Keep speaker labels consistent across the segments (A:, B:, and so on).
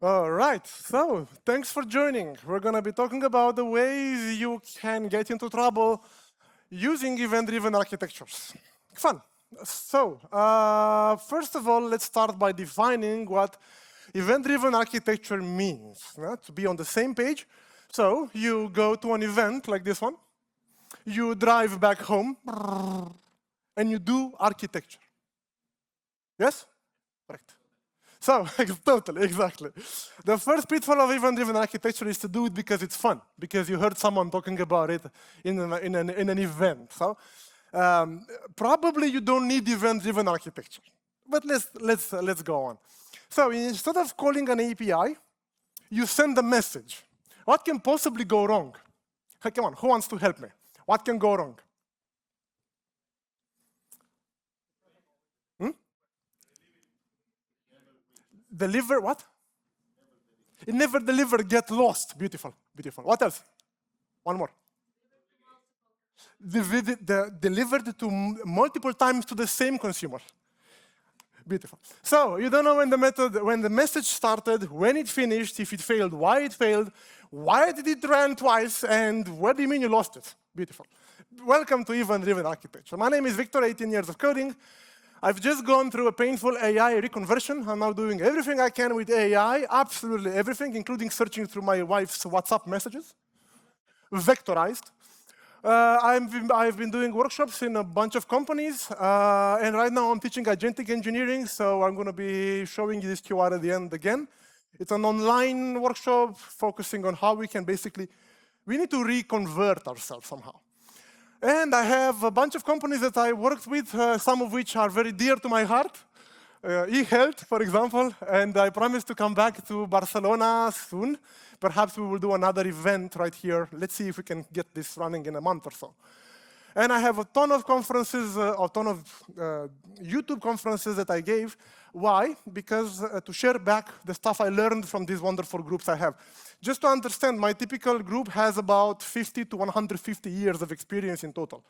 A: All right, so thanks for joining. We're going to be talking about the ways you can get into trouble using event-driven architectures. Fun. So, first of all, let's start by defining what event-driven architecture means, to be on the same page. So, you go to an event like this one, you drive back home, and you do architecture. Yes? Correct. So, totally, exactly. The first pitfall of event-driven architecture is to do it because it's fun, because you heard someone talking about it in an event. So, probably you don't need event-driven architecture. But let's go on. So, instead of calling an API, you send a message. What can possibly go wrong? Hey, come on, who wants to help me? What can go wrong? Deliver what? It never deliver, get lost. Beautiful, beautiful. What else? One more. Delivered to multiple times to the same consumer. Beautiful. So you don't know when the message started, when it finished, if it failed, why did it run twice, and what do you mean you lost it? Beautiful. Welcome to event-driven architecture. My name is Victor, 18 years of coding. I've just gone through a painful AI reconversion. I'm now doing everything I can with AI, absolutely everything, including searching through my wife's WhatsApp messages, vectorized. I've been doing workshops in a bunch of companies, and right now I'm teaching agentic engineering, so I'm going to be showing you this QR at the end again. It's an online workshop focusing on how we can we need to reconvert ourselves somehow. And I have a bunch of companies that I worked with, some of which are very dear to my heart. eHealth, for example, and I promise to come back to Barcelona soon. Perhaps we will do another event right here. Let's see if we can get this running in a month or so. And I have a ton of conferences, a ton of YouTube conferences that I gave. Why? Because to share back the stuff I learned from these wonderful groups I have. Just to understand, my typical group has about 50 to 150 years of experience in total.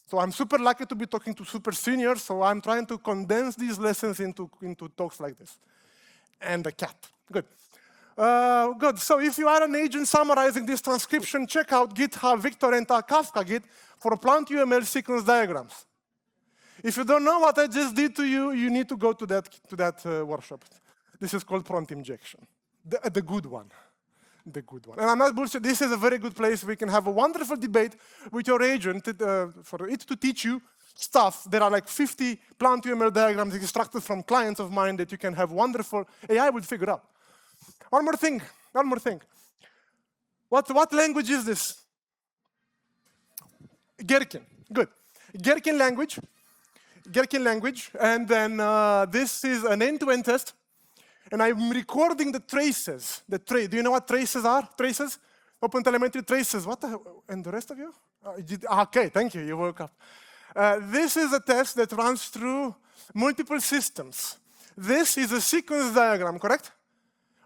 A: So I'm super lucky to be talking to super seniors, so I'm trying to condense these lessons into talks like this. And a cat. Good. Good. So if you are an agent summarizing this transcription, check out GitHub Victor Rentea Kafka Git for plant UML sequence diagrams. If you don't know what I just did to you, you need to go to that workshop. This is called prompt injection. The good one. The good one. And I'm not bullshit. This is a very good place. We can have a wonderful debate with your agent for it to teach you stuff. There are like 50 plant UML diagrams extracted from clients of mine that you can have wonderful. AI will figure out. One more thing. What language is this? Gherkin. Good. Gherkin language. And then this is an end-to-end test. And I'm recording the traces. Do you know what traces are? Traces? OpenTelemetry traces. What the hell? And the rest of you? Okay, thank you. You woke up. This is a test that runs through multiple systems. This is a sequence diagram, correct?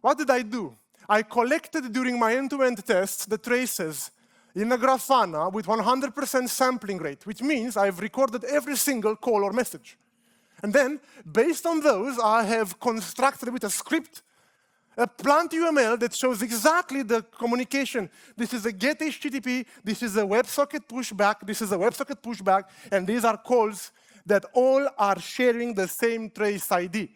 A: What did I do? I collected during my end-to-end tests the traces in a Grafana with 100% sampling rate, which means I've recorded every single call or message. And then, based on those, I have constructed with a script a plant UML that shows exactly the communication. This is a get HTTP, this is a WebSocket pushback, this is a WebSocket pushback, and these are calls that all are sharing the same trace ID.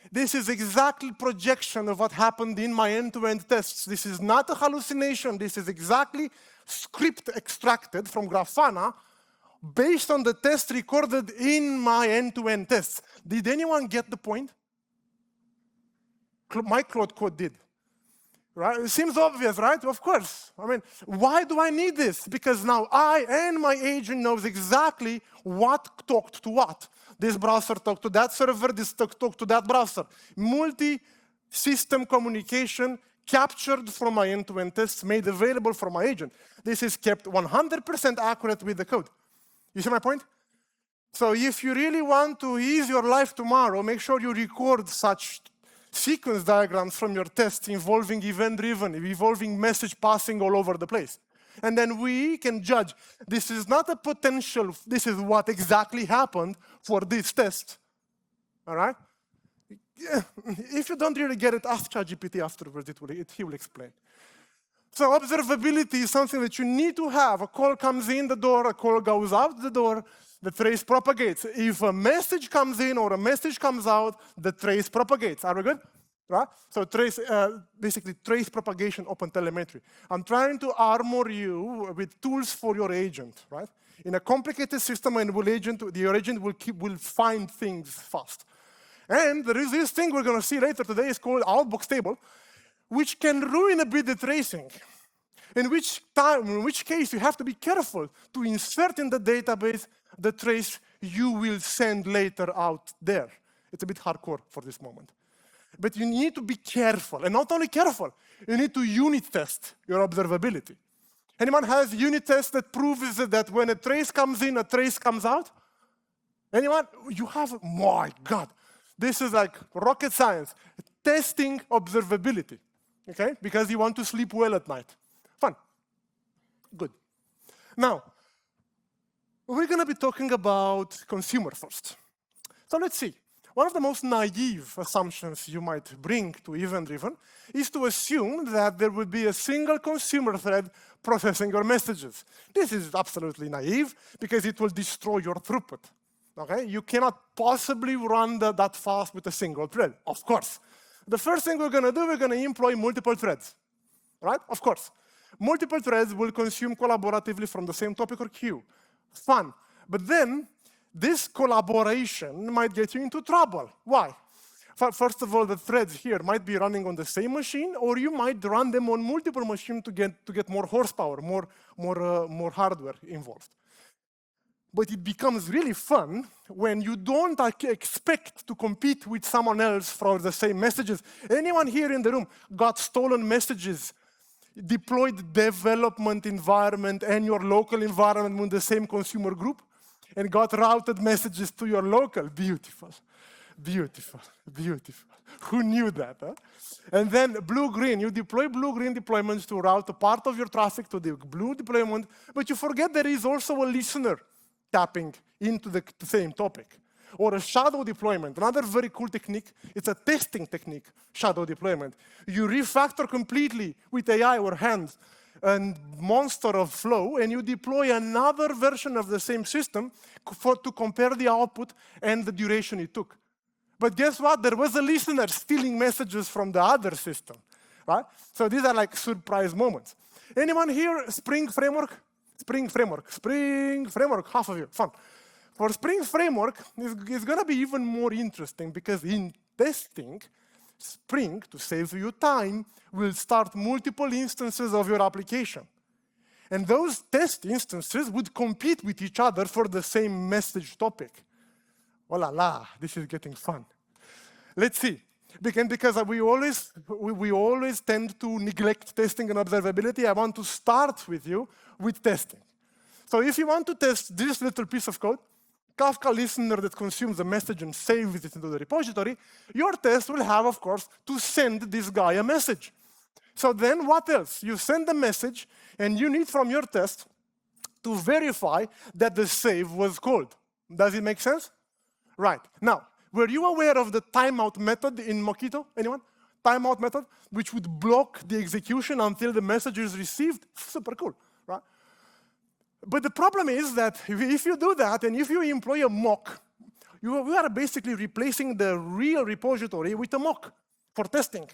A: This is exactly projection of what happened in my end-to-end tests. This is not a hallucination. This is exactly script extracted from Grafana based on the test recorded in my end-to-end tests. Did anyone get the point? My Claude Code did. Right? It seems obvious, right? Of course. I mean, why do I need this? Because now I and my agent knows exactly what talked to what. This browser talked to that server, this talked to that browser. Multi-system communication captured from my end-to-end tests, made available for my agent. This is kept 100% accurate with the code. You see my point? So if you really want to ease your life tomorrow, make sure you record such sequence diagrams from your tests involving event-driven, involving message passing all over the place. And then we can judge, this is not a potential, this is what exactly happened for this test. All right? if you don't really get it, ask ChatGPT afterwards, he will explain. So observability is something that you need to have. A call comes in the door, a call goes out the door, the trace propagates. If a message comes in or a message comes out, the trace propagates. Are we good? Right? So basically trace propagation, open telemetry. I'm trying to armor you with tools for your agent, right? In a complicated system, and your agent will find things fast. And there is this thing we're going to see later today, it's called outbox table, which can ruin a bit the tracing. In which case you have to be careful to insert in the database the trace you will send later out there. It's a bit hardcore for this moment. But you need to be careful, and not only careful, you need to unit test your observability. Anyone has unit test that proves that when a trace comes in, a trace comes out? Anyone? You have, my God, this is like rocket science. Testing observability, okay? Because you want to sleep well at night. Fun. Good. Now, we're going to be talking about consumer first. So let's see. One of the most naive assumptions you might bring to event-driven is to assume that there would be a single consumer thread processing your messages. This is absolutely naive because it will destroy your throughput. Okay? You cannot possibly run that fast with a single thread, of course. The first thing we're going to do, we're going to employ multiple threads. Right? Of course. Multiple threads will consume collaboratively from the same topic or queue. Fun. But then, this collaboration might get you into trouble. Why? First of all, the threads here might be running on the same machine, or you might run them on multiple machines to get more horsepower, more hardware involved. But it becomes really fun when you don't expect to compete with someone else for the same messages. Anyone here in the room got stolen messages, deployed development environment and your local environment in the same consumer group, and got routed messages to your local? Beautiful, beautiful, beautiful. Who knew that? Huh? And then blue-green, you deploy blue-green deployments to route a part of your traffic to the blue deployment, but you forget there is also a listener tapping into the same topic. Or a shadow deployment, another very cool technique. It's a testing technique, shadow deployment. You refactor completely with AI or hands and monster of flow, and you deploy another version of the same system to compare the output and the duration it took. But guess what? There was a listener stealing messages from the other system, right? So these are like surprise moments. Anyone here, Spring Framework? Spring Framework, Spring Framework, half of you, fun. For Spring Framework, it's going to be even more interesting because in testing, Spring, to save you time, will start multiple instances of your application. And those test instances would compete with each other for the same message topic. Oh la la, this is getting fun. Let's see. Because we always tend to neglect testing and observability, I want to start with you with testing. So if you want to test this little piece of code, Kafka listener that consumes the message and saves it into the repository, your test will have, of course, to send this guy a message. So then what else? You send the message, and you need from your test to verify that the save was called. Does it make sense? Right. Now, were you aware of the timeout method in Mockito? Anyone? Timeout method, which would block the execution until the message is received? Super cool, right? But the problem is that if you do that, and if you employ a mock, you are basically replacing the real repository with a mock for testing.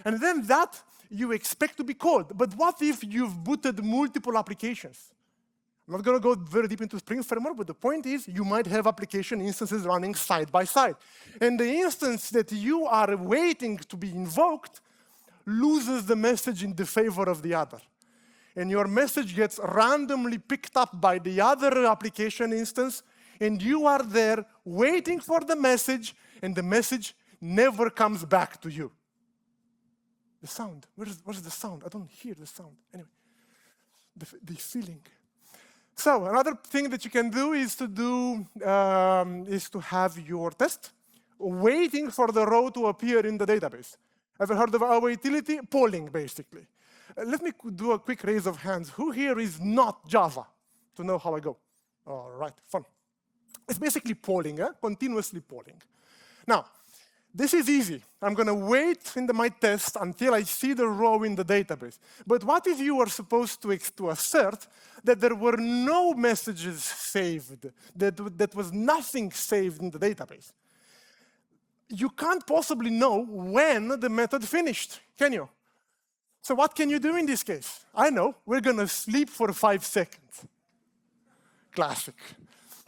A: And then that you expect to be called. But what if you've booted multiple applications? I'm not going to go very deep into Spring Framework, but the point is you might have application instances running side by side. And the instance that you are waiting to be invoked loses the message in the favor of the other. And your message gets randomly picked up by the other application instance, and you are there waiting for the message, and the message never comes back to you. The sound, where's the sound? I don't hear the sound. Anyway, the feeling. So another thing that you can do is to have your test waiting for the row to appear in the database. Ever heard of our utility? Polling, basically. Let me do a quick raise of hands. Who here is not Java? To know how I go. All right, fun. It's basically polling, continuously polling. Now, This is easy. I'm going to wait in my test until I see the row in the database. But what if you were supposed to assert that there were no messages saved, that was nothing saved in the database? You can't possibly know when the method finished, can you? So what can you do in this case? I know, we're going to sleep for 5 seconds. Classic.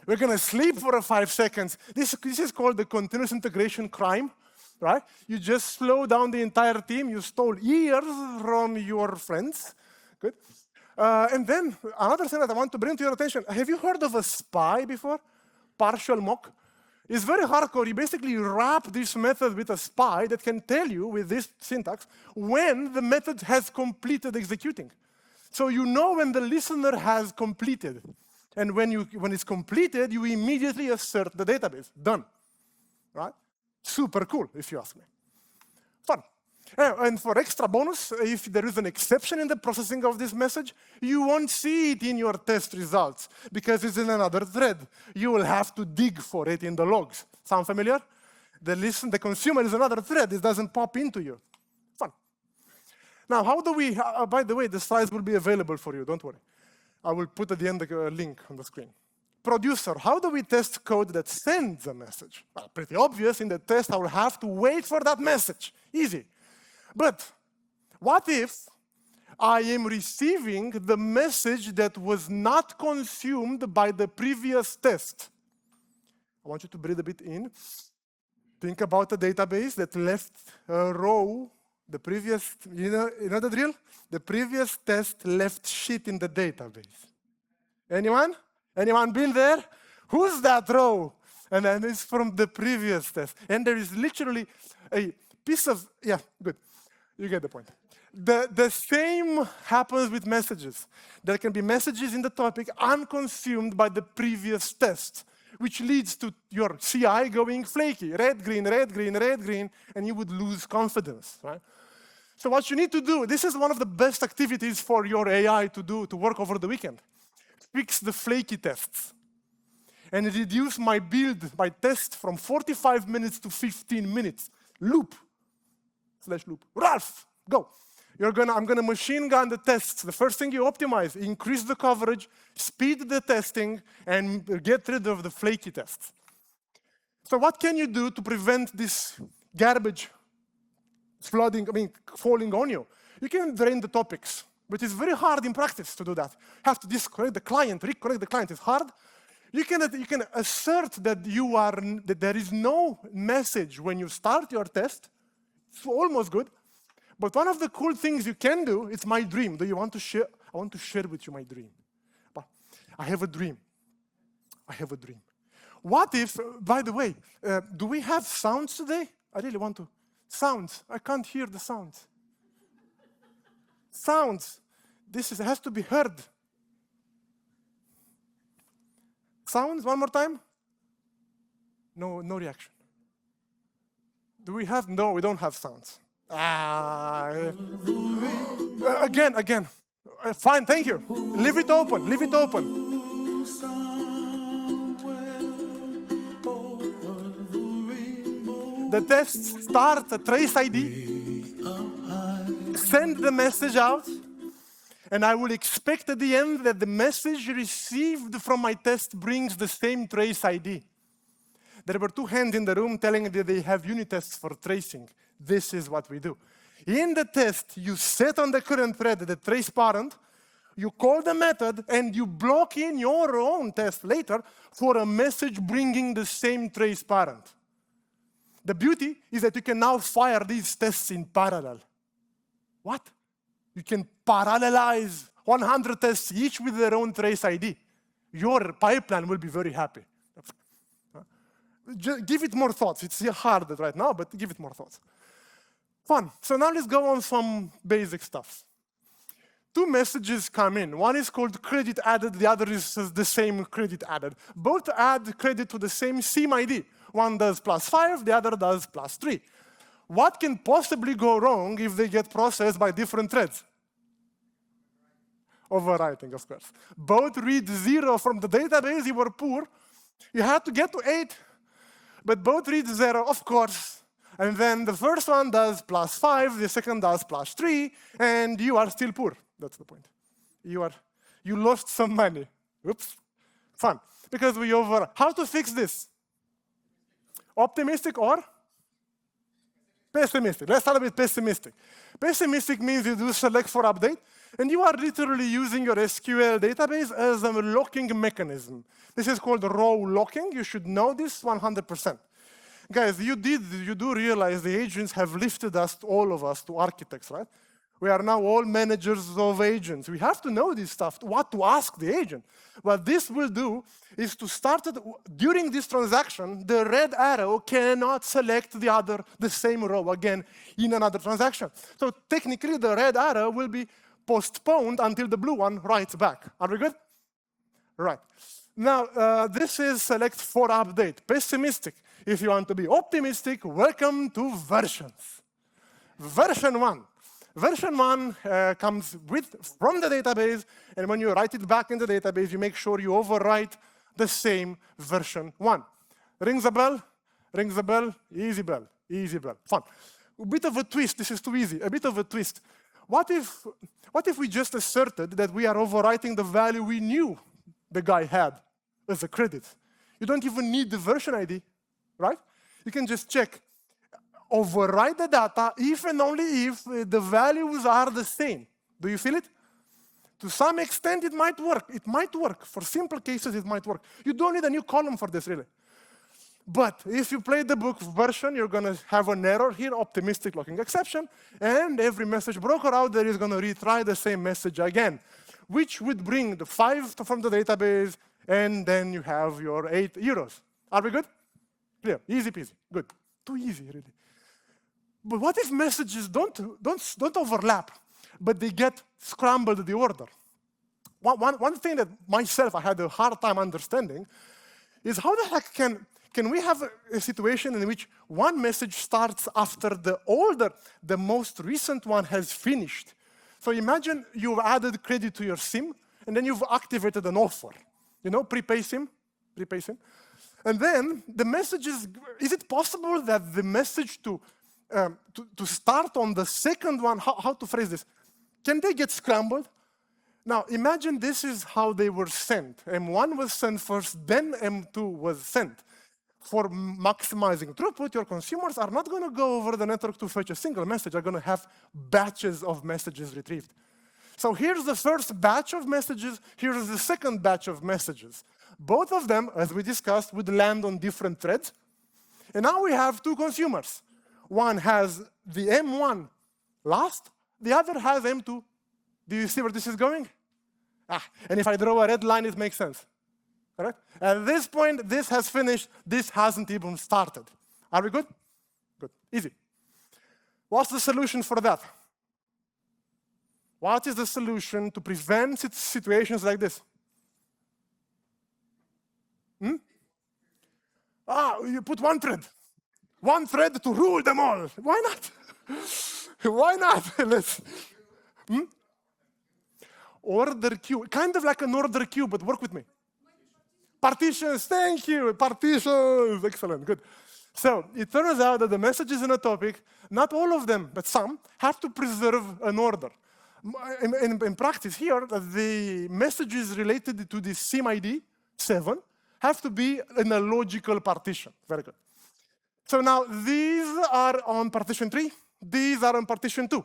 A: We're going to sleep for 5 seconds. This is called the continuous integration crime, right? You just slow down the entire team. You stole years from your friends. Good. And then another thing that I want to bring to your attention. Have you heard of a SPY before? Partial mock. It's very hardcore. You basically wrap this method with a SPY that can tell you, with this syntax, when the method has completed executing. So you know when the listener has completed. And when it's completed, you immediately assert the database. Done. Right? Super cool, if you ask me. Fun. And for extra bonus, if there is an exception in the processing of this message, you won't see it in your test results because it's in another thread. You will have to dig for it in the logs. Sound familiar? The consumer is another thread. It doesn't pop into you. Fun. Now, how do we, by the way, the slides will be available for you. Don't worry. I will put at the end a link on the screen. Producer, how do we test code that sends a message? Well, pretty obvious. In the test, I will have to wait for that message. Easy. But what if I am receiving the message that was not consumed by the previous test? I want you to breathe a bit in. Think about a database that left a row, the previous, you know the drill? The previous test left shit in the database. Anyone? Anyone been there? Who's that row? And then it's from the previous test. And there is literally a piece of, yeah, good. You get the point. The same happens with messages. There can be messages in the topic unconsumed by the previous test, which leads to your CI going flaky. Red, green, red, green, red, green, and you would lose confidence, right? So what you need to do, this is one of the best activities for your AI to do, to work over the weekend. Fix the flaky tests and reduce my build, my test from 45 minutes to 15 minutes. Loop. /loop. Ralph, go. I'm gonna machine gun the tests. The first thing you optimize, increase the coverage, speed the testing, and get rid of the flaky tests. So what can you do to prevent this garbage falling on you? You can drain the topics, but it's very hard in practice to do that. You have to disconnect the client, reconnect the client. It's hard. You can assert that that there is no message when you start your test. It's almost good. But one of the cool things you can do, it's my dream. Do you want to share? I want to share with you my dream. But I have a dream. I have a dream. What if, by the way, do we have sounds today? I really want to. Sounds. I can't hear the sounds. Sounds. This has to be heard. Sounds, one more time. No reaction. Do we have? No, we don't have sounds. Again. Fine, thank you. Leave it open, leave it open. The test starts a trace ID, send the message out, and I will expect at the end that the message received from my test brings the same trace ID. There were 2 hands in the room telling that they have unit tests for tracing. This is what we do. In the test, you set on the current thread the trace parent, you call the method, and you block in your own test later for a message bringing the same trace parent. The beauty is that you can now fire these tests in parallel. What? You can parallelize 100 tests, each with their own trace ID. Your pipeline will be very happy. Just give it more thoughts. It's hard right now, but give it more thoughts. Fun. So now let's go on some basic stuff. 2 messages come in. One is called credit added, the other is the same credit added. Both add credit to the same SIM ID. One does +5, the other does +3. What can possibly go wrong if they get processed by different threads? Overwriting, of course. Both read 0 from the database, you were poor. You had to get to 8, but both read 0, of course. And then the first one does +5, the second does +3, and you are still poor. That's the point. You lost some money. Oops. Fun. Because how to fix this? Optimistic or pessimistic? Let's start with pessimistic. Pessimistic means you do select for update, and you are literally using your SQL database as a locking mechanism. This is called row locking. You should know this 100%. Guys, you do realize the agents have lifted us, all of us, to architects, right? We are now all managers of agents. We have to know this stuff, what to ask the agent. What this will do is to start it, during this transaction, the red arrow cannot select the same row again in another transaction. So technically, the red arrow will be postponed until the blue one writes back. Are we good? Right. Now, this is select for update. Pessimistic. If you want to be optimistic, welcome to versions. Version 1. Version 1 comes from the database, and when you write it back in the database, you make sure you overwrite the same version 1. Rings a bell? Rings a bell? Easy bell. Easy bell. Fun. A bit of a twist. This is too easy. A bit of a twist. What if we just asserted that we are overwriting the value we knew the guy had as a credit? You don't even need the version ID, right? You can just check. Overwrite the data if and only if the values are the same. Do you feel it? To some extent, it might work. It might work. For simple cases, it might work. You don't need a new column for this, really. But if you play the book version, you're going to have an error here, optimistic locking exception, and every message broker out there is going to retry the same message again, which would bring the 5 from the database, and then you have your 8 euros. Are we good? Clear. Easy peasy. Good. Too easy, really. But what if messages don't overlap, but they get scrambled the order? One thing that myself I had a hard time understanding is how the heck can we have a situation in which one message starts after the most recent one has finished. So imagine you've added credit to your SIM, and then you've activated an offer. You know, prepay SIM. And then the message is it possible that the message to start on the second one, how to phrase this? Can they get scrambled? Now, imagine this is how they were sent. M1 was sent first, then M2 was sent. For maximizing throughput, your consumers are not going to go over the network to fetch a single message. They're going to have batches of messages retrieved. So here's the first batch of messages. Here's the second batch of messages. Both of them, as we discussed, would land on different threads. And now we have 2 consumers. One has the M1 last, the other has M2. Do you see where this is going? And if I draw a red line, it makes sense. Correct? At this point, this has finished. This hasn't even started. Are we good? Good. Easy. What's the solution for that? What is the solution to prevent situations like this? You put one thread. One thread to rule them all. Why not? Why not? Let's. Order queue. Kind of like an order queue, but work with me. Partitions. Thank you. Partitions. Excellent. Good. So it turns out that the messages in a topic, not all of them, but some, have to preserve an order. In practice here, the messages related to the SIM ID 7 have to be in a logical partition. Very good. So now these are on partition 3. These are on partition 2.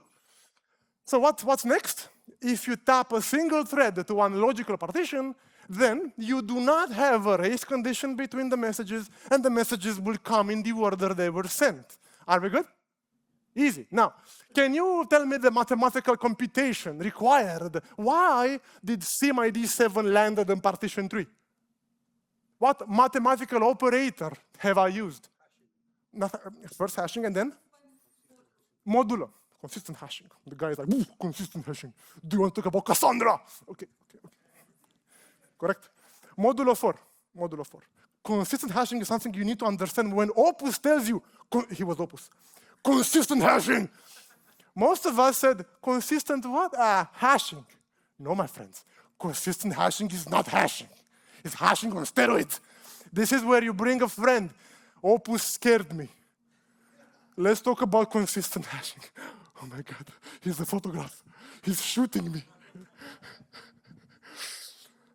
A: So what's next? If you tap a single thread to one logical partition, then you do not have a race condition between the messages, and the messages will come in the order they were sent. Are we good? Easy. Now, can you tell me the mathematical computation required? Why did SIM ID 7 land in partition 3? What mathematical operator have I used? First hashing and then? Modulo. Consistent hashing. The guy is like, consistent hashing. Do you want to talk about Cassandra? Okay. Correct. Modulo 4. Consistent hashing is something you need to understand when Opus tells you, he was Opus. Consistent hashing. Most of us said, consistent what? Hashing. No, my friends. Consistent hashing is not hashing. It's hashing on steroids. This is where you bring a friend. Opus scared me. Let's talk about consistent hashing. Oh my God, he's a photograph. He's shooting me.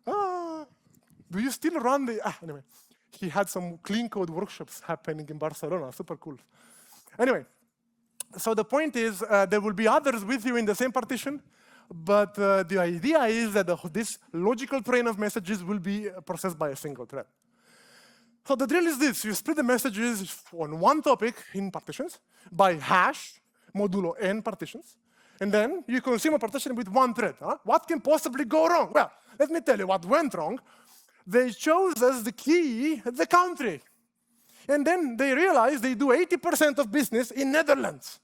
A: Do you still run the... anyway, he had some clean code workshops happening in Barcelona, super cool. Anyway, so the point is there will be others with you in the same partition, but the idea is that this logical train of messages will be processed by a single thread. So the drill is this: you split the messages on one topic in partitions by hash modulo n partitions, and then you consume a partition with one thread. What can possibly go wrong? Well, let me tell you what went wrong. They chose as the key the country. And then they realized they do 80% of business in Netherlands.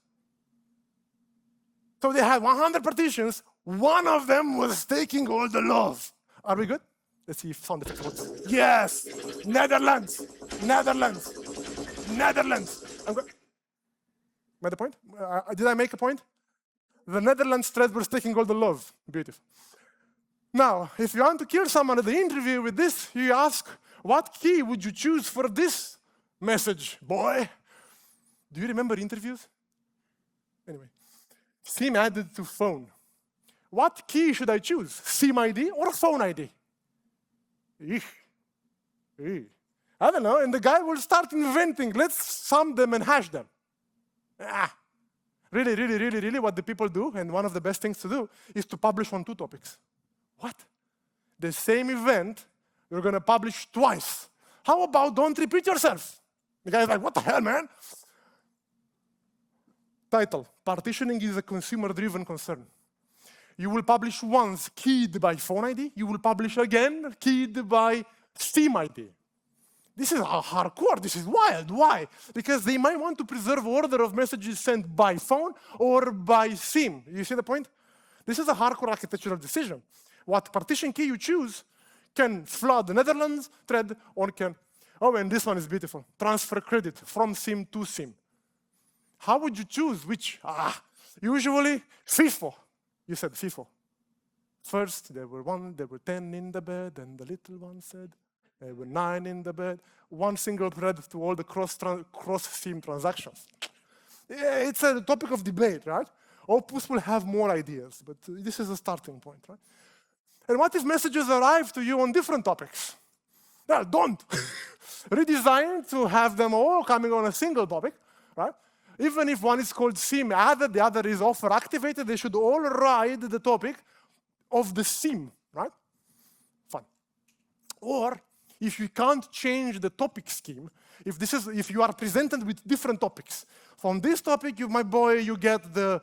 A: So they had 100 partitions. One of them was taking all the laws. Are we good? Let's see if sound effects work. Yes! Netherlands! Netherlands! Netherlands! Made a point? Did I make a point? The Netherlands thread was taking all the laws. Beautiful. Now, if you want to kill someone at the interview with this, you ask, what key would you choose for this message, boy? Do you remember interviews? Anyway, SIM added to phone. What key should I choose? SIM ID or phone ID? I don't know, and the guy will start inventing. Let's sum them and hash them. Really, what the people do, and one of the best things to do, is to publish on two topics. What? The same event, you're going to publish twice. How about don't repeat yourself? The guy's like, what the hell, man? Title: partitioning is a consumer-driven concern. You will publish once keyed by phone ID. You will publish again keyed by SIM ID. This is hardcore. This is wild. Why? Because they might want to preserve order of messages sent by phone or by SIM. You see the point? This is a hardcore architectural decision. What partition key you choose can flood the Netherlands thread or can... Oh, and this one is beautiful. Transfer credit from SIM to SIM. How would you choose which? Usually FIFO. You said FIFO. First, there were 10 in the bed, and the little one said, there were 9 in the bed. One single thread to all the cross-SIM transactions. Yeah, it's a topic of debate, right? Opus will have more ideas, but this is a starting point, right? And what if messages arrive to you on different topics? Well, don't. Redesign to have them all coming on a single topic, right? Even if one is called SIM added, the other is offer activated, they should all ride the topic of the SIM, right? Fun. Or if you can't change the topic scheme, if you are presented with different topics, from this topic, my boy, you get the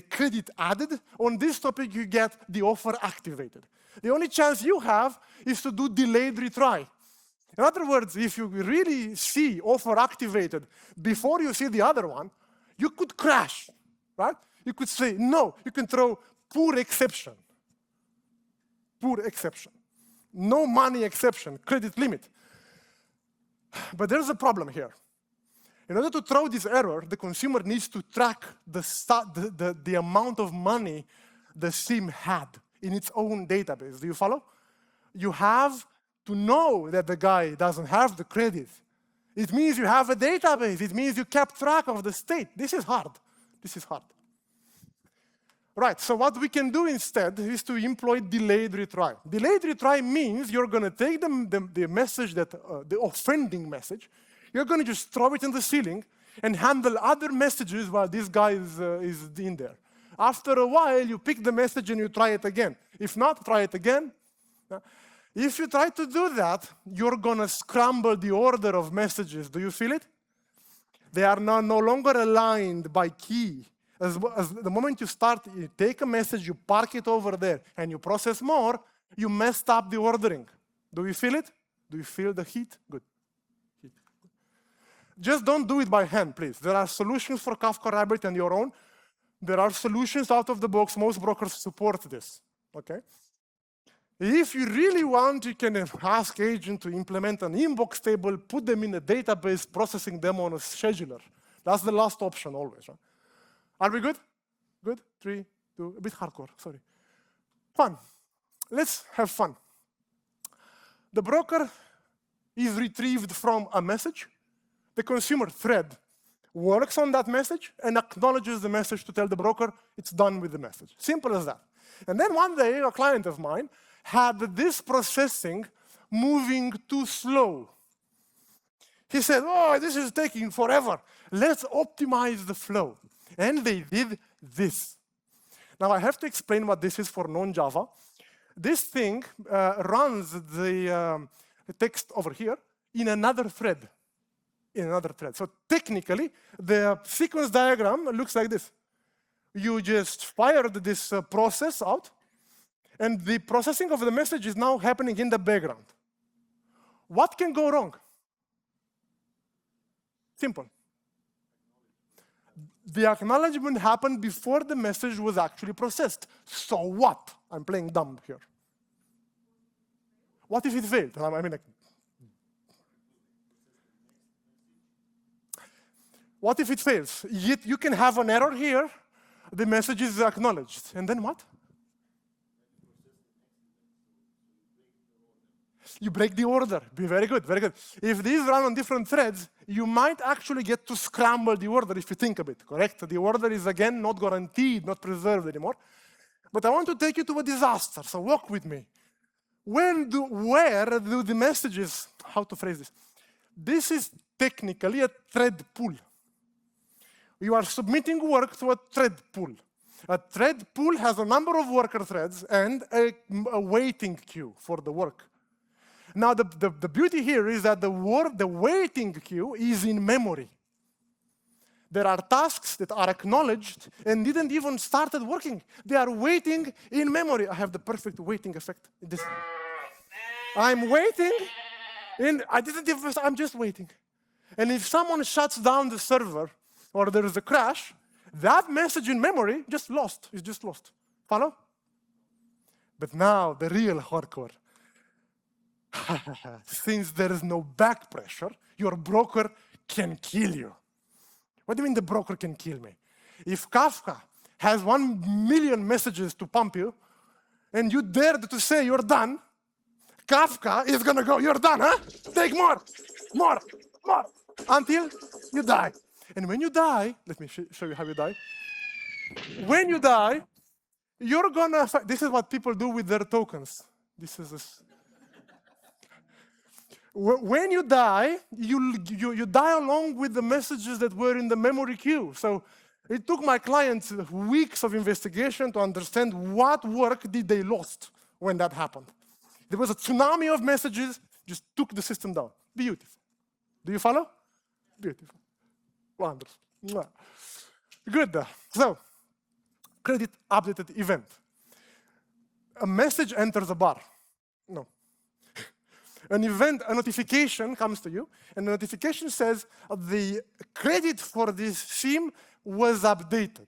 A: credit added. On this topic, you get the offer activated. The only chance you have is to do delayed retry. In other words, if you really see offer activated before you see the other one, you could crash, right? You could say no. You can throw poor exception. Poor exception. No money exception, credit limit. But there's a problem here. In order to throw this error, the consumer needs to track the amount of money the SIM had in its own database. Do you follow? You have to know that the guy doesn't have the credit. It means you have a database. It means you kept track of the state. This is hard. This is hard. Right, so what we can do instead is to employ delayed retry. Delayed retry means you're going to take the message, the offending message, you're going to just throw it in the ceiling and handle other messages while this guy is in there. After a while, you pick the message and you try it again. If not, try it again. If you try to do that, you're going to scramble the order of messages. Do you feel it? They are now no longer aligned by key. As the moment you start, you take a message, you park it over there, and you process more, you messed up the ordering. Do you feel it? Do you feel the heat? Good. Heat. Just don't do it by hand, please. There are solutions for Kafka Rabbit and your own. There are solutions out of the box. Most brokers support this. Okay? If you really want, you can ask agent to implement an inbox table, put them in a database, processing them on a scheduler. That's the last option always. Right? Are we good? Good? 3, 2, a bit hardcore, sorry. Fun. Let's have fun. The broker is retrieved from a message. The consumer thread works on that message, and acknowledges the message to tell the broker it's done with the message. Simple as that. And then one day, a client of mine had this processing moving too slow. He said, oh, this is taking forever. Let's optimize the flow. And they did this. Now, I have to explain what this is for non-Java. This thing runs the text over here in another thread. So technically, the sequence diagram looks like this. You just fired this process out, and the processing of the message is now happening in the background. What can go wrong? Simple. The acknowledgement happened before the message was actually processed. So what? I'm playing dumb here. What if it failed? I mean, what if it fails? You can have an error here. The message is acknowledged. And then what? You break the order. Be very good, very good. If these run on different threads, you might actually get to scramble the order if you think a bit, correct? The order is, again, not guaranteed, not preserved anymore. But I want to take you to a disaster, so walk with me. Where do the messages, how to phrase this? This is technically a thread pool. You are submitting work to a thread pool. A thread pool has a number of worker threads and a waiting queue for the work. Now, the beauty here is that the waiting queue is in memory. There are tasks that are acknowledged and didn't even started working. They are waiting in memory. I have the perfect waiting effect. I'm waiting, and I'm just waiting. And if someone shuts down the server or there is a crash, that message in memory just lost. It's just lost. Follow? But now the real hardcore. Since there is no back pressure, your broker can kill you. What do you mean the broker can kill me? If Kafka has 1 million messages to pump you, and you dared to say you're done, Kafka is going to go, you're done, huh? Take more, until you die. And when you die, let me show you how you die. When you die, you're going to, this is what people do with their tokens. This is when you die, you die along with the messages that were in the memory queue. So it took my clients weeks of investigation to understand what work did they lost when that happened. There was a tsunami of messages, just took the system down. Beautiful. Do you follow? Beautiful. Wonderful. Good. So, credit updated event. A message enters a bar. No. An event, a notification comes to you, and the notification says the credit for this theme was updated.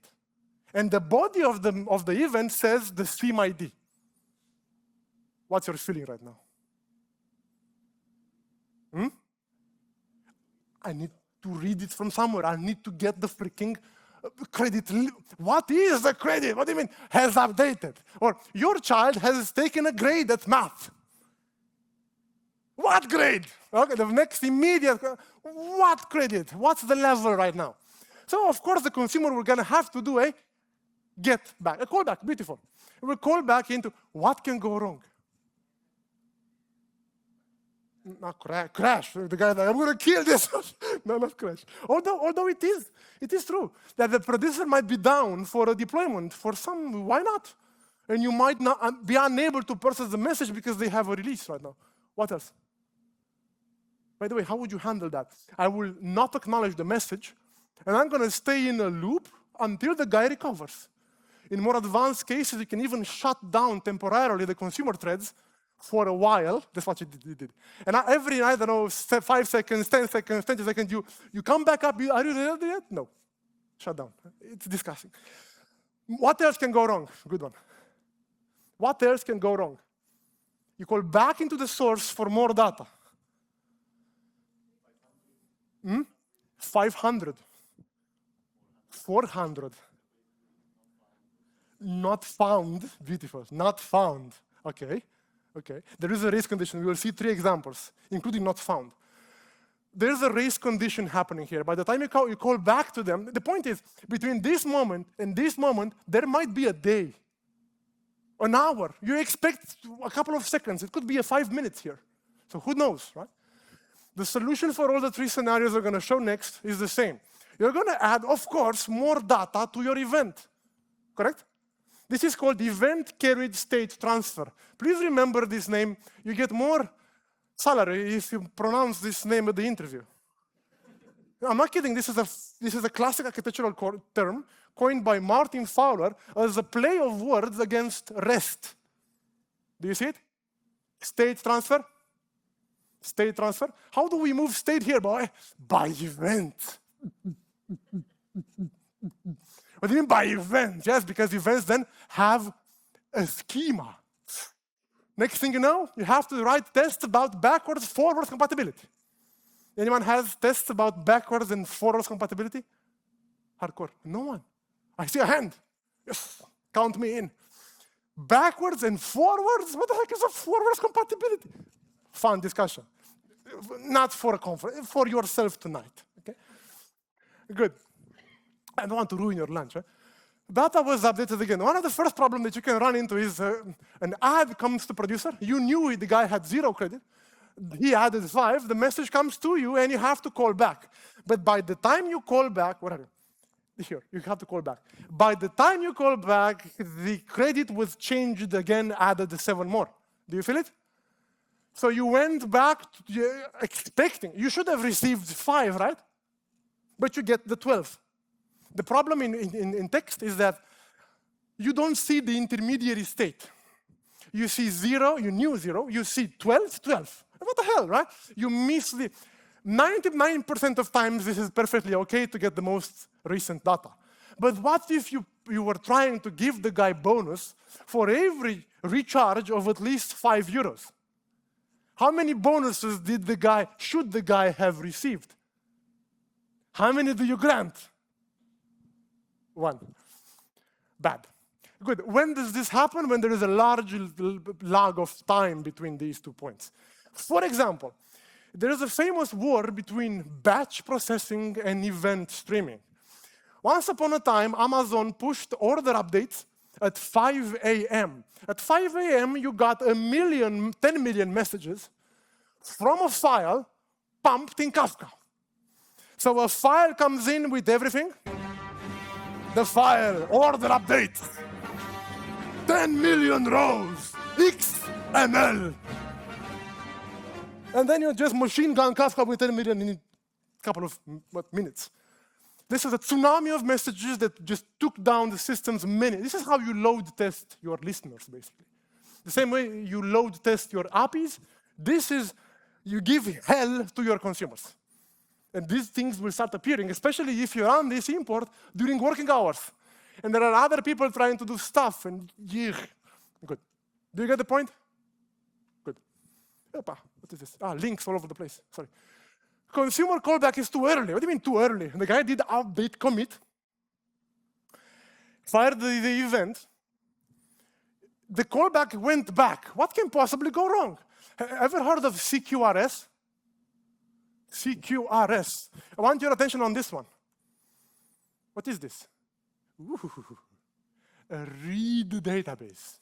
A: And the body of the event says the theme ID. What's your feeling right now? I need to read it from somewhere. I need to get the freaking credit. What is the credit? What do you mean? Has updated. Or your child has taken a grade at math. What grade? Okay, the next immediate, what credit? What's the level right now? So, of course, the consumer we're going to have to do a get back, a callback, beautiful. We'll call back into what can go wrong. Not crash. The guy that I'm going to kill this. No, not crash. Although it is true that the producer might be down for a deployment for some, why not? And you might not be unable to process the message because they have a release right now. What else? By the way, how would you handle that? I will not acknowledge the message, and I'm going to stay in a loop until the guy recovers. In more advanced cases, you can even shut down temporarily the consumer threads for a while. That's what you did. And every, I don't know, 5 seconds, 10 seconds, 20 seconds, you come back up. Are you ready yet? No. Shut down. It's disgusting. What else can go wrong? Good one. What else can go wrong? You call back into the source for more data. 500. 400. Not found. Beautiful. Not found. Okay. There is a race condition. We will see 3 examples, including not found. there's a race condition happening here. By the time you call back to them, the point is, between this moment and this moment, there might be a day, an hour. You expect a couple of seconds. It could be 5 minutes here. So who knows, right? The solution for all the 3 scenarios we're going to show next is the same. You're going to add, of course, more data to your event, correct? This is called event carried state transfer. Please remember this name. You get more salary if you pronounce this name at the interview. I'm not kidding. This is a classic architectural term coined by Martin Fowler as a play of words against REST. Do you see it? State transfer. State transfer. How do we move state here, boy? By event. What do you mean by event? Yes, because events then have a schema. Next thing you know, you have to write tests about backwards, forwards compatibility. Anyone has tests about backwards and forwards compatibility? Hardcore. No one. I see a hand. Yes, count me in. Backwards and forwards? What the heck is a forwards compatibility? Fun discussion. Not for a conference, for yourself tonight. Okay? Good. I don't want to ruin your lunch. Data was updated again. One of the first problems that you can run into is an ad comes to producer. You knew the guy had 0 credit. He added 5. The message comes to you, and you have to call back. But by the time you call back, what are you? Here, you have to call back. By the time you call back, the credit was changed again, added 7 more. Do you feel it? So you went back expecting. You should have received 5, right? But you get the 12. The problem in text is that you don't see the intermediary state. You see 0, you knew 0. You see 12, 12. What the hell, right? You miss the 99% of times this is perfectly okay to get the most recent data. But what if you were trying to give the guy bonus for every recharge of at least 5 euros? How many bonuses should the guy have received? How many do you grant? 1. Bad. Good. When does this happen? When there is a large lag of time between these 2 points. For example, there is a famous war between batch processing and event streaming. Once upon a time, Amazon pushed order updates at 5 a.m. At 5 a.m., you got 10 million messages from a file pumped in Kafka. So a file comes in with everything. The file, order update, 10 million rows, XML. And then you just machine gun Kafka with 10 million in a couple of minutes. This is a tsunami of messages that just took down the system's many. This is how you load test your listeners, basically. The same way you load test your APIs, this is, you give hell to your consumers. And these things will start appearing, especially if you run this import during working hours. And there are other people trying to do stuff, and good. Do you get the point? Good. Opa, what is this? Links all over the place, sorry. Consumer callback is too early. What do you mean too early? The guy did update commit, fired the event, the callback went back. What can possibly go wrong? Ever heard of CQRS? CQRS. I want your attention on this one. What is this? Ooh, a read database.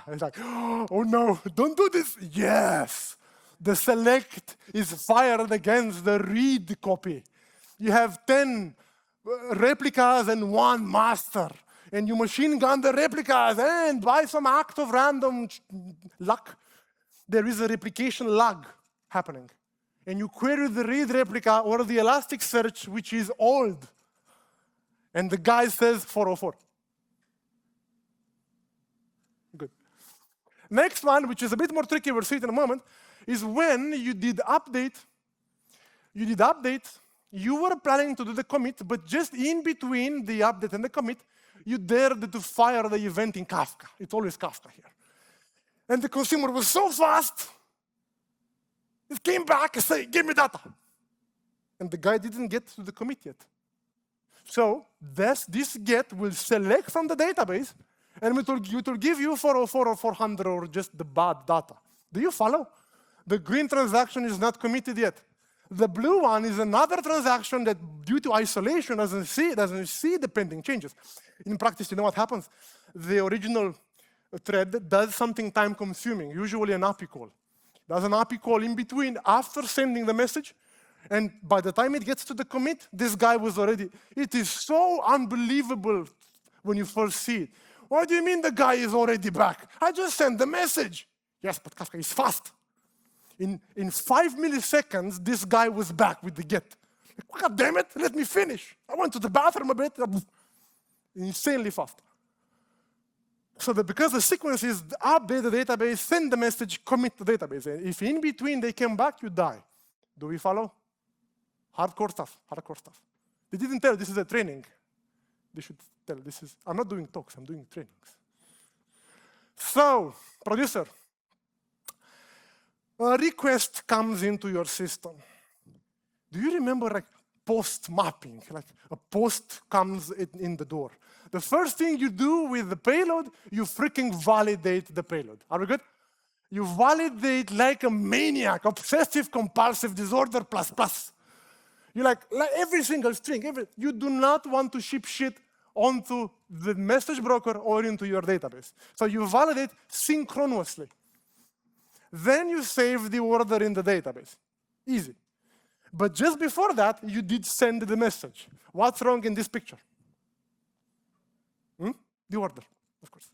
A: It's like, oh no, don't do this. Yes, the select is fired against the read copy. You have 10 replicas and 1 master. And you machine gun the replicas, and by some act of random luck, there is a replication lag happening. And you query the read replica or the Elasticsearch, which is old. And the guy says 404. Good. Next one, which is a bit more tricky, we'll see it in a moment, is when you did update, you were planning to do the commit, but just in between the update and the commit, you dared to fire the event in Kafka. It's always Kafka here. And the consumer was so fast, it came back and said, give me data. And the guy didn't get to the commit yet. So this get will select from the database, and it will give you 404 or 400 or just the bad data. Do you follow? The green transaction is not committed yet. The blue one is another transaction that, due to isolation, doesn't see the pending changes. In practice, you know what happens? The original thread does something time-consuming, usually an API call. Does an API call in between after sending the message, and by the time it gets to the commit, this guy was already... It is so unbelievable when you first see it. What do you mean the guy is already back? I just sent the message. Yes, but Kafka is fast. In 5 milliseconds, this guy was back with the get. God damn it, let me finish. I went to the bathroom a bit. Insanely fast. So that because the sequence is update the database, send the message, commit the database. And if in between they came back, you die. Do we follow? Hardcore stuff, hardcore stuff. They didn't tell this is a training. They should tell this is, I'm not doing talks, I'm doing trainings. So, producer, a request comes into your system. Do you remember like post mapping? Like a post comes in the door. The first thing you do with the payload, you freaking validate the payload. Are we good? You validate like a maniac, obsessive compulsive disorder plus. You like every single string. You do not want to ship shit onto the message broker or into your database. So you validate synchronously. Then you save the order in the database. Easy. But just before that, you did send the message. What's wrong in this picture? The order, of course.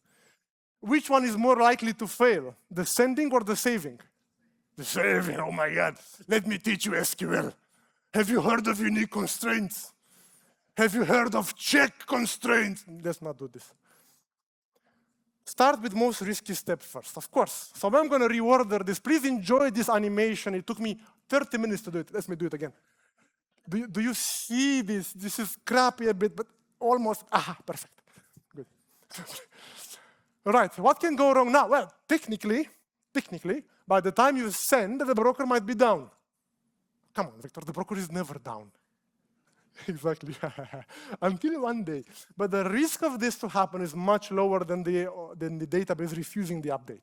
A: Which one is more likely to fail? The sending or the saving? The saving, oh my God. Let me teach you SQL. Have you heard of unique constraints? Have you heard of check constraints? Let's not do this. Start with most risky step first, of course. So I'm going to reorder this. Please enjoy this animation. It took me 30 minutes to do it. Let me do it again. Do you see this? This is crappy a bit, but almost. Aha, perfect. Good. All right, what can go wrong now? Well, technically, by the time you send, the broker might be down. Come on, Victor, the broker is never down. Exactly. Until one day. But the risk of this to happen is much lower than the database refusing the update.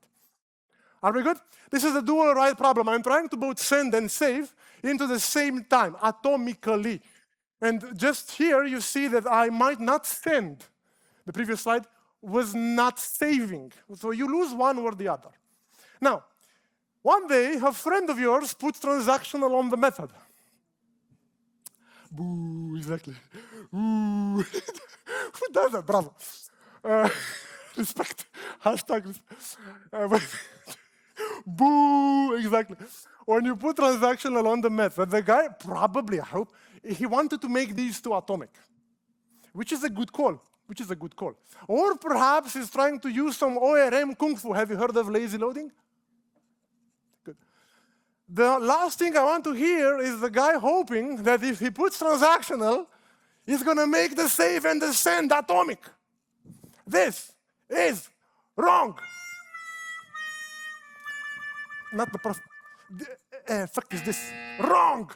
A: Are we good? This is a dual write problem. I'm trying to both send and save into the same time, atomically. And just here, you see that I might not send. The previous slide was not saving. So you lose one or the other. Now, one day, a friend of yours put transactional on the method. Boo, exactly. Ooh. Who does that? Bravo. Respect. Hashtag. Boo, exactly. When you put transactional on the method, the guy probably, I hope, he wanted to make these two atomic, which is a good call. Or perhaps he's trying to use some ORM kung fu. Have you heard of lazy loading? The last thing I want to hear is the guy hoping that if he puts transactional, he's going to make the save and the send atomic. This is wrong. Not the fact is this. Wrong.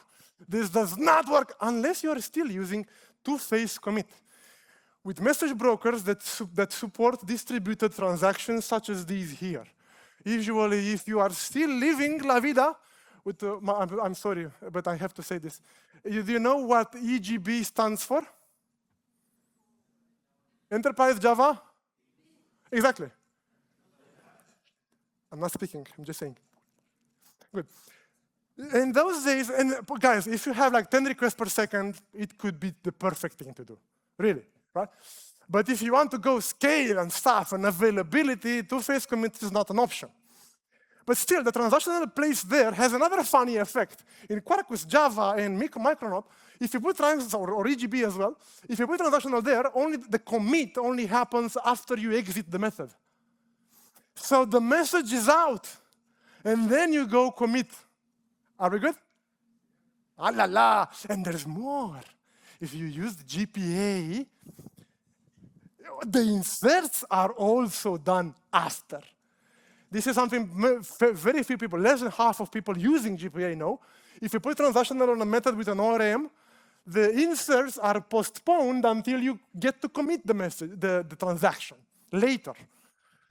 A: This does not work unless you are still using two-phase commit. With message brokers that support distributed transactions such as these here. Usually, if you are still living La Vida, I'm sorry, but I have to say this. Do you know what EGB stands for? Enterprise Java? Exactly. I'm not speaking, I'm just saying. Good. In those days, and guys, if you have like 10 requests per second, it could be the perfect thing to do. Really, right? But if you want to go scale and stuff and availability, two-phase commit is not an option. But still, the transactional place there has another funny effect. In Quarkus, Java, and Micronaut, if you put or EGB as well, if you put transactional there, only the commit only happens after you exit the method. So the message is out, and then you go commit. Are we good? Ah la la! And there's more. If you use the GPA, the inserts are also done after. This is something very few people, less than half of people using GPA know. If you put transactional on a method with an ORM, the inserts are postponed until you get to commit the message, the transaction later.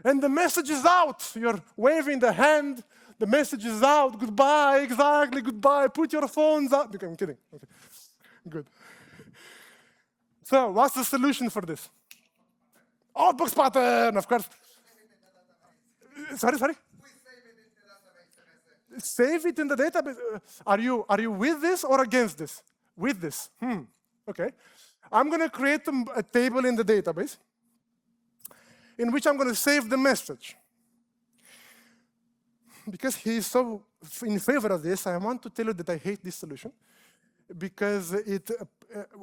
A: And the message is out. You're waving the hand, The message is out. Goodbye, exactly, goodbye. Put your phones out. Okay, I'm kidding. Okay. Good. So what's the solution for this? Outbox pattern, of course. Sorry? Save it in the database. Are you with this or against this? With this. Okay. I'm going to create a table in the database in which I'm going to save the message. Because he's so in favor of this, I want to tell you that I hate this solution because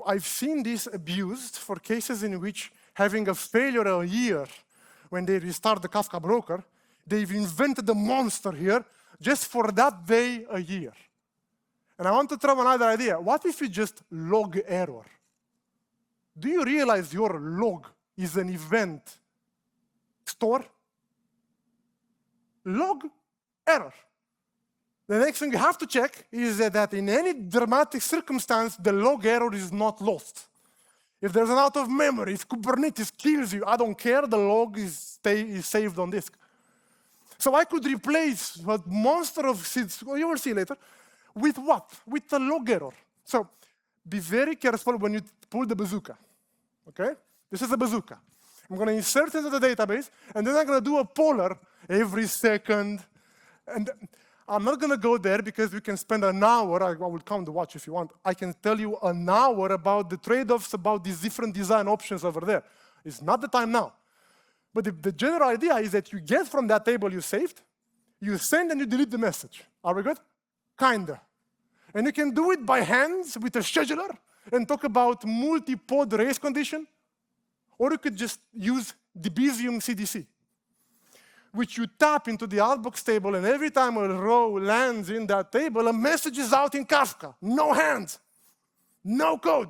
A: I've seen this abused for cases in which having a failure a year when they restart the Kafka broker, they've invented a monster here just for that day a year. And I want to throw another idea. What if you just log error? Do you realize your log is an event store? Log error. The next thing you have to check is that in any dramatic circumstance, the log error is not lost. If there's an out of memory, if Kubernetes kills you, I don't care, the log is saved on disk. So I could replace a monster of seeds, you will see later, with what? With a log error. So be very careful when you pull the bazooka, okay? This is a bazooka. I'm going to insert it into the database, and then I'm going to do a poller every second. And I'm not going to go there because we can spend an hour. I will count the watch if you want. I can tell you an hour about the trade-offs, about these different design options over there. It's not the time now. But the general idea is that you get from that table you saved, you send and you delete the message. Are we good? Kinda. And you can do it by hands with a scheduler and talk about multi-pod race condition. Or you could just use DevBcn CDC, which you tap into the outbox table, and every time a row lands in that table, a message is out in Kafka. No hands, no code.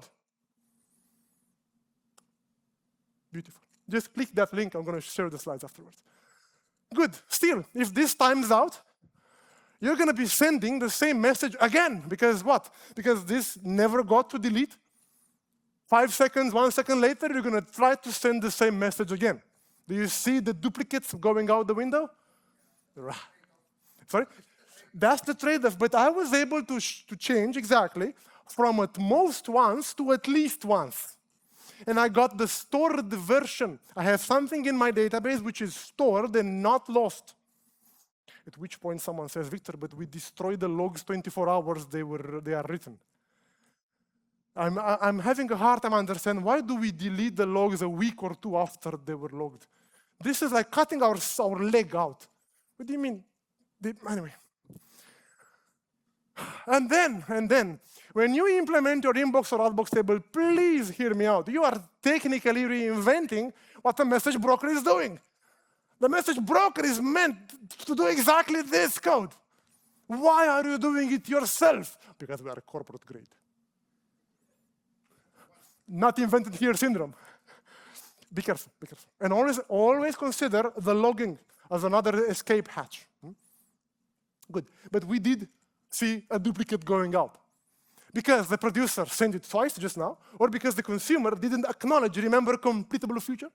A: Beautiful. Just click that link. I'm going to share the slides afterwards. Good. Still, if this times out, you're going to be sending the same message again. Because what? Because this never got to delete. 5 seconds, 1 second later, you're going to try to send the same message again. Do you see the duplicates going out the window? Sorry? That's the trade-off. But I was able to change exactly from at most once to at least once. And I got the stored version. I have something in my database which is stored and not lost. At which point someone says, Victor, but we destroyed the logs 24 hours they are written. I'm having a hard time understanding why do we delete the logs a week or two after they were logged? This is like cutting our leg out. What do you mean? Anyway. And then, when you implement your inbox or outbox table, please hear me out. You are technically reinventing what the message broker is doing. The message broker is meant to do exactly this code. Why are you doing it yourself? Because we are corporate grade. Not invented here syndrome. Be careful, be careful. And always consider the logging as another escape hatch. Good. But we did see a duplicate going out. Because the producer sent it twice just now, or because the consumer didn't acknowledge, remember completable future?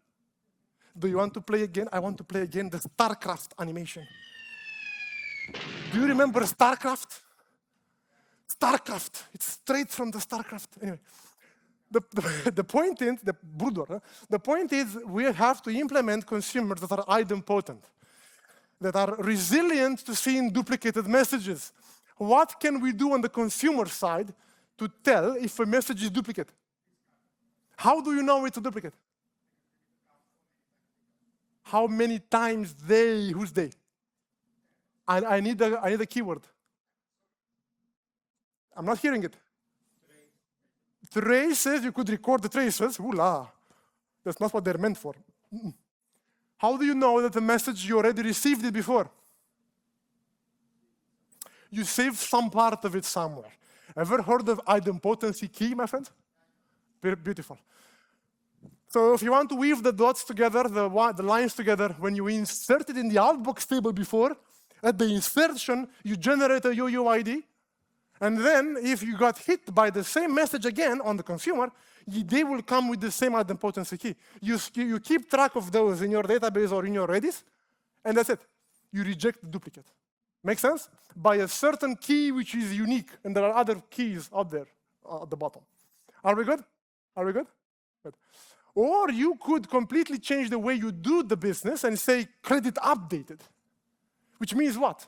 A: Do you want to play again? I want to play again the StarCraft animation. Do you remember StarCraft? StarCraft. It's straight from the StarCraft. Anyway. The point is, the point is we have to implement consumers that are idempotent, that are resilient to seeing duplicated messages. What can we do on the consumer side to tell if a message is duplicate? How do you know it's a duplicate? How many times they, who's they? I need a keyword. I'm not hearing it. Traces, you could record the traces. Ooh la, that's not what they're meant for. How do you know that the message you already received it before? You saved some part of it somewhere. Ever heard of idempotency key, my friend? Beautiful. So if you want to weave the dots together, the lines together, when you insert it in the outbox table before, at the insertion, you generate a UUID. And then, if you got hit by the same message again on the consumer, they will come with the same idempotency key. You keep track of those in your database or in your Redis, and that's it. You reject the duplicate. Make sense? By a certain key which is unique, and there are other keys out there at the bottom. Are we good? Are we good? Good. Or you could completely change the way you do the business and say credit updated. Which means what?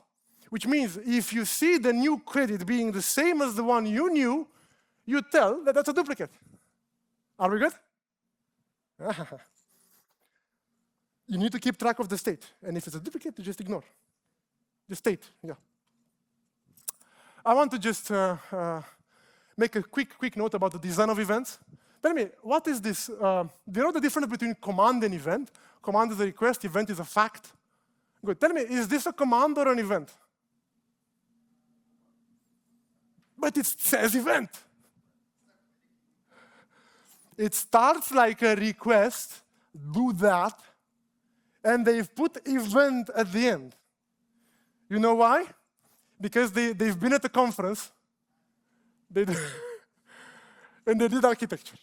A: Which means if you see the new credit being the same as the one you knew, you tell that that's a duplicate. Are we good? You need to keep track of the state. And if it's a duplicate, you just ignore. The state, yeah. I want to just make a quick note about the design of events. Tell me, what is this? Do you know the difference between command and event? Command is a request, event is a fact. Good. Tell me, is this a command or an event? But it says event. It starts like a request, do that, and they've put event at the end. You know why? Because they've been at a conference, and they did architecture.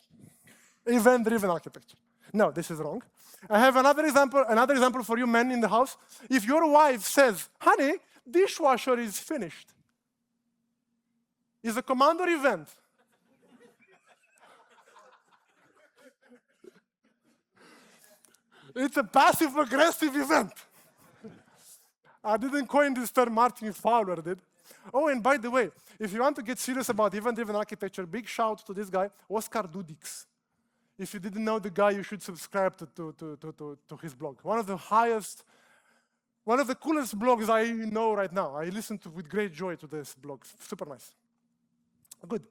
A: Event-driven architecture. No, this is wrong. I have another example for you men in the house. If your wife says, honey, dishwasher is finished, is a command or event? It's a passive-aggressive event. I didn't coin this term, Martin Fowler did. Oh, and by the way, if you want to get serious about event-driven architecture, big shout to this guy, Oscar Dudix. If you didn't know the guy, you should subscribe to his blog. One of the coolest blogs I know right now. I listen to with great joy to this blog. Super nice. Good.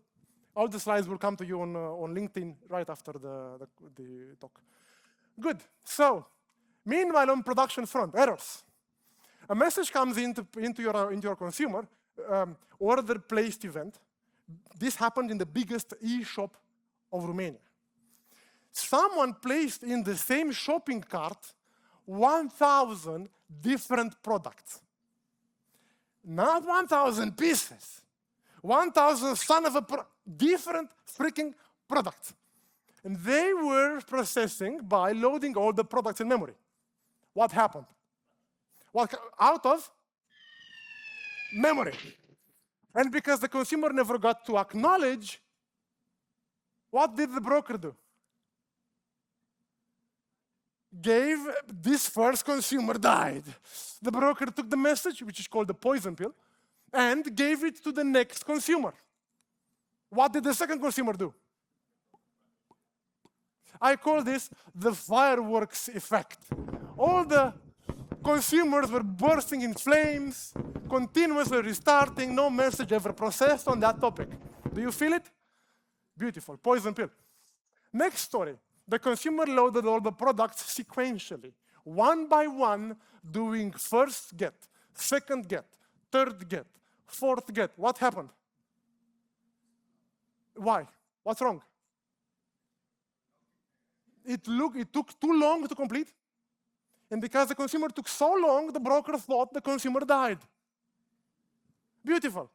A: All the slides will come to you on LinkedIn right after the talk. Good. So, meanwhile, on production front, errors. A message comes into your consumer, order placed event. This happened in the biggest e-shop of Romania. Someone placed in the same shopping cart 1,000 different products. Not 1,000 pieces. 1,000 different freaking products. And they were processing by loading all the products in memory. What happened? Out of memory. And because the consumer never got to acknowledge, what did the broker do? This first consumer died. The broker took the message, which is called the poison pill, and gave it to the next consumer. What did the second consumer do? I call this the fireworks effect. All the consumers were bursting in flames, continuously restarting, no message ever processed on that topic. Do you feel it? Beautiful, poison pill. Next story. The consumer loaded all the products sequentially, one by one, doing first get, second get, third get, fourth get. What happened? Why? What's wrong? It took too long to complete. And because the consumer took so long, the broker thought the consumer died. Beautiful.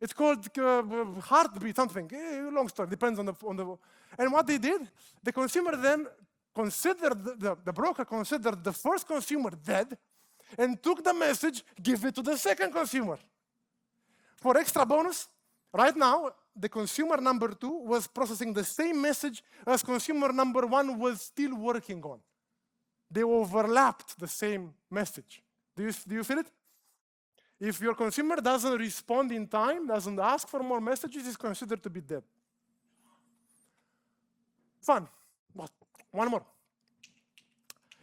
A: It's called heartbeat something. Long story, depends on the. And what they did, the consumer then considered, the broker considered the first consumer dead and took the message, give it to the second consumer. For extra bonus, right now, the consumer number 2 was processing the same message as consumer number 1 was still working on. They overlapped the same message. Do you feel it? If your consumer doesn't respond in time, doesn't ask for more messages, is considered to be dead. Fun. One more.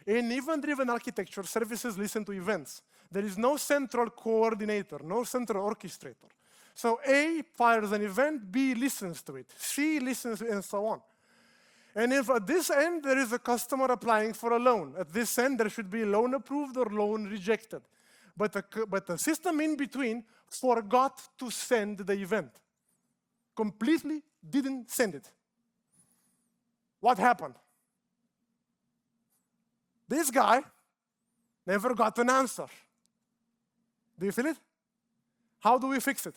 A: In event-driven architecture, services listen to events. There is no central coordinator, no central orchestrator. So A fires an event, B listens to it, C listens, and so on. And if at this end there is a customer applying for a loan, at this end there should be loan approved or loan rejected. But the system in between forgot to send the event. Completely didn't send it. What happened? This guy never got an answer. Do you feel it? How do we fix it?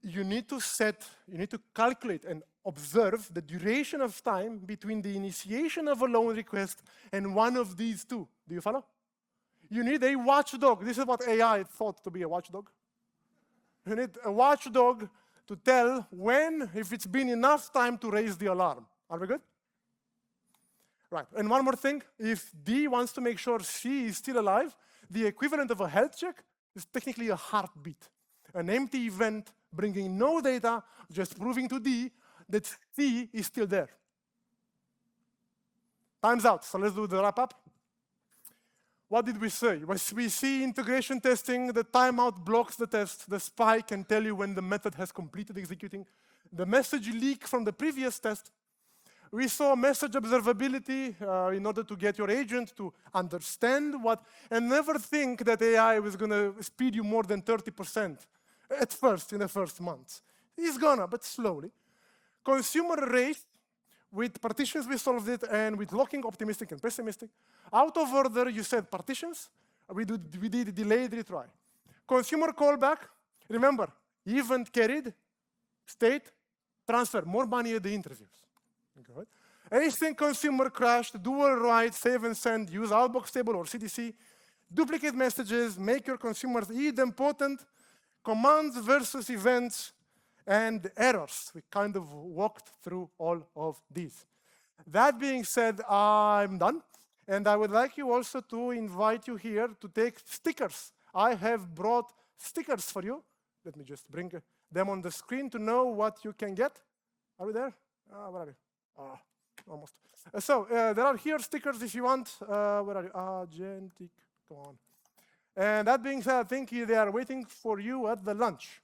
A: You need to calculate and observe the duration of time between the initiation of a loan request and one of these two. Do you follow? You need a watchdog. This is what AI thought to be a watchdog. You need a watchdog to tell when, if it's been enough time to raise the alarm. Are we good? Right. And one more thing. If D wants to make sure C is still alive, the equivalent of a health check is technically a heartbeat. An empty event bringing no data, just proving to D that C is still there. Time's out. So let's do the wrap up. What did we say? We see integration testing, the timeout blocks the test, the spy can tell you when the method has completed executing, the message leak from the previous test. We saw message observability in order to get your agent to understand what, and never think that AI was going to speed you more than 30% at first, in the first months. It's gonna, but slowly. Consumer rate, with partitions we solved it, and with locking, optimistic and pessimistic. Out of order, you said partitions. We did delayed retry. Consumer callback, remember, event carried, state, transfer, more money at the interviews. Good. Async consumer crashed, dual write, save and send, use outbox table or CDC, duplicate messages, make your consumers idempotent, commands versus events, and errors. We kind of walked through all of these. That being said, I'm done. And I would like you also to invite you here to take stickers. I have brought stickers for you. Let me just bring them on the screen to know what you can get. Are we there? Where are we? Almost. There are here stickers if you want. Where are you? Agentic, come on. And that being said, I think they are waiting for you at the lunch.